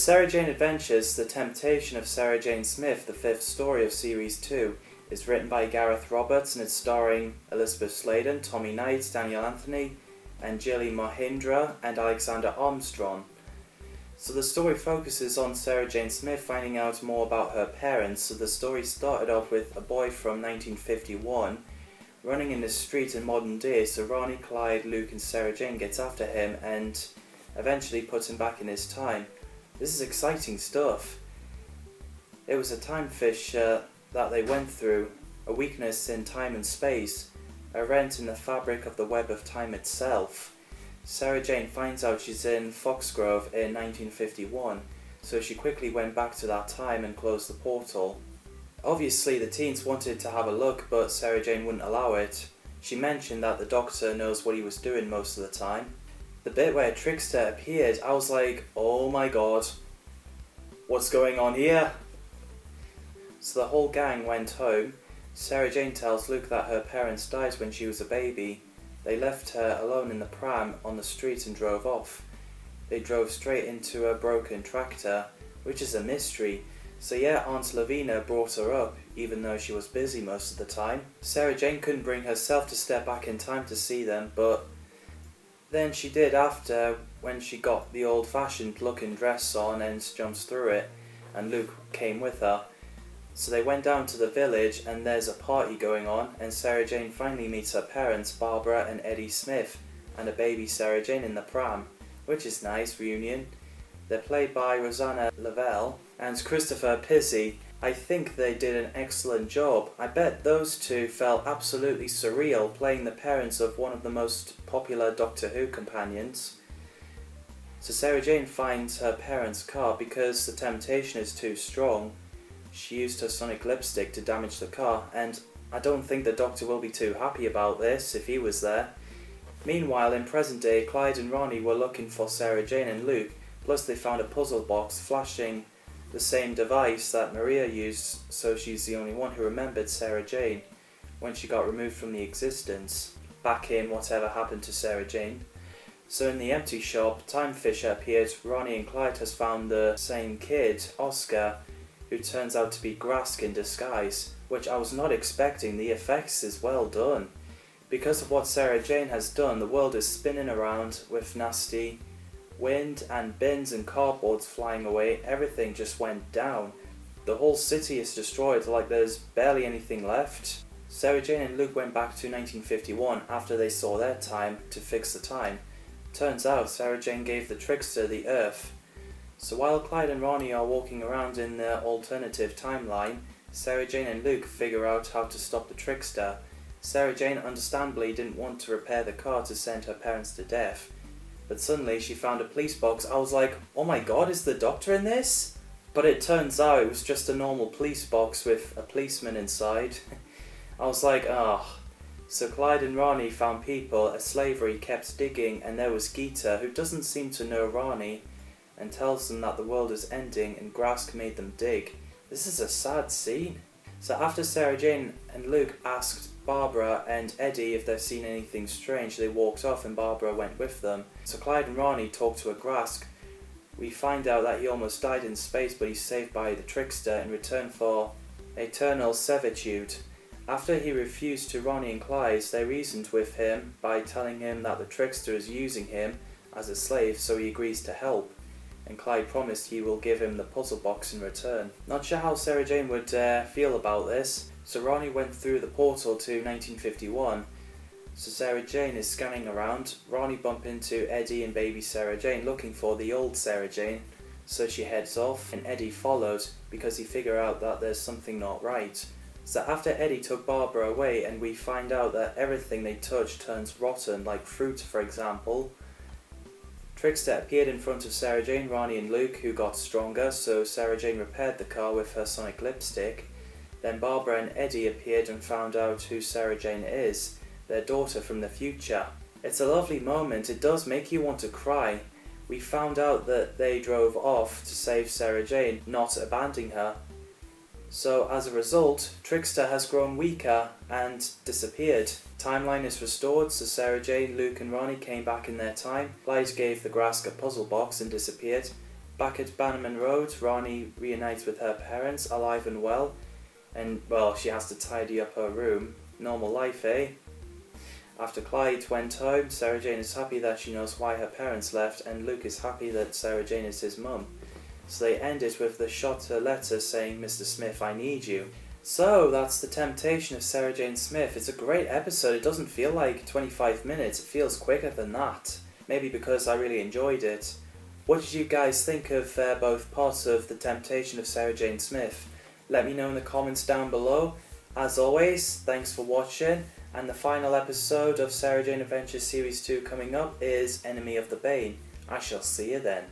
Sarah Jane Adventures, The Temptation of Sarah Jane Smith, the fifth story of Series 2, is written by Gareth Roberts and it's starring Elizabeth Sladen, Tommy Knight, Daniel Anthony, and Jilly Mohindra and Alexander Armstrong. So the story focuses on Sarah Jane Smith finding out more about her parents. So the story started off with a boy from 1951 running in the street in modern day. So Ronnie, Clyde, Luke and Sarah Jane gets after him and eventually puts him back in his time. This is exciting stuff. It was a time fissure that they went through, a weakness in time and space, a rent in the fabric of the web of time itself. Sarah Jane finds out she's in Foxgrove in 1951, so she quickly went back to that time and closed the portal. Obviously the teens wanted to have a look, but Sarah Jane wouldn't allow it. She mentioned that the Doctor knows what he was doing most of the time. The bit where Trickster appeared, I was like, oh my god, what's going on here? So the whole gang went home. Sarah Jane tells Luke that her parents died when she was a baby. They left her alone in the pram on the street and drove off. They drove straight into a broken tractor, which is a mystery. So yeah, Aunt Lavina brought her up, even though she was busy most of the time. Sarah Jane couldn't bring herself to step back in time to see them, but then she did after, when she got the old-fashioned looking dress on and jumps through it, and Luke came with her. So they went down to the village and there's a party going on, and Sarah Jane finally meets her parents, Barbara and Eddie Smith, and a baby Sarah Jane in the pram, which is nice, reunion. They're played by Rosanna Lavelle and Christopher Pizzi. I think they did an excellent job. I bet those two felt absolutely surreal playing the parents of one of the most popular Doctor Who companions. So Sarah Jane finds her parents' car because the temptation is too strong. She used her sonic lipstick to damage the car, and I don't think the Doctor will be too happy about this if he was there. Meanwhile, in present day, Clyde and Ronnie were looking for Sarah Jane and Luke, plus they found a puzzle box flashing the same device that Maria used, so she's the only one who remembered Sarah Jane when she got removed from the existence, back in Whatever Happened to Sarah Jane. So in the empty shop, Time Fisher appeared. Ronnie and Clyde has found the same kid, Oscar, who turns out to be Grask in disguise, which I was not expecting. The effects is well done. Because of what Sarah Jane has done, the world is spinning around with nasty wind and bins and cardboards flying away. Everything just went down. The whole city is destroyed, like there's barely anything left. Sarah Jane and Luke went back to 1951 after they saw their time to fix the time. Turns out Sarah Jane gave the Trickster the Earth. So while Clyde and Ronnie are walking around in their alternative timeline, Sarah Jane and Luke figure out how to stop the Trickster. Sarah Jane understandably didn't want to repair the car to send her parents to death, but suddenly she found a police box. I was like, oh my god, is the Doctor in this? But it turns out it was just a normal police box with a policeman inside. I was like, ah. So Clyde and Ronnie found people as slavery kept digging, and there was Geeta, who doesn't seem to know Ronnie, and tells them that the world is ending and Grask made them dig. This is a sad scene. So after Sarah Jane and Luke asked Barbara and Eddie if they've seen anything strange, they walked off and Barbara went with them. So Clyde and Ronnie talk to a Grask. We find out that he almost died in space, but he's saved by the Trickster in return for eternal servitude. After he refused to Ronnie and Clyde, they reasoned with him by telling him that the Trickster is using him as a slave, so he agrees to help. And Clyde promised he will give him the puzzle box in return. Not sure how Sarah Jane would feel about this. So Ronnie went through the portal to 1951. So Sarah Jane is scanning around. Ronnie bumped into Eddie and baby Sarah Jane looking for the old Sarah Jane. So she heads off and Eddie followed because he figured out that there's something not right. So after Eddie took Barbara away and we find out that everything they touch turns rotten, like fruit for example. Trickster appeared in front of Sarah Jane, Ronnie and Luke, who got stronger, so Sarah Jane repaired the car with her sonic lipstick. Then Barbara and Eddie appeared and found out who Sarah Jane is, their daughter from the future. It's a lovely moment. It does make you want to cry. We found out that they drove off to save Sarah Jane, not abandoning her. So as a result, Trickster has grown weaker and disappeared. Timeline is restored, so Sarah Jane, Luke and Ronnie came back in their time. Clyde gave the Grask a puzzle box and disappeared. Back at Bannerman Road, Ronnie reunites with her parents, alive and well, and, well, she has to tidy up her room. Normal life, eh? After Clyde went home, Sarah Jane is happy that she knows why her parents left, and Luke is happy that Sarah Jane is his mum. So they end it with the shot letter saying, "Mr. Smith, I need you." So that's The Temptation of Sarah Jane Smith. It's a great episode. It doesn't feel like 25 minutes. It feels quicker than that. Maybe because I really enjoyed it. What did you guys think of both parts of The Temptation of Sarah Jane Smith? Let me know in the comments down below. As always, thanks for watching. And the final episode of Sarah Jane Adventures Series 2 coming up is Enemy of the Bane. I shall see you then.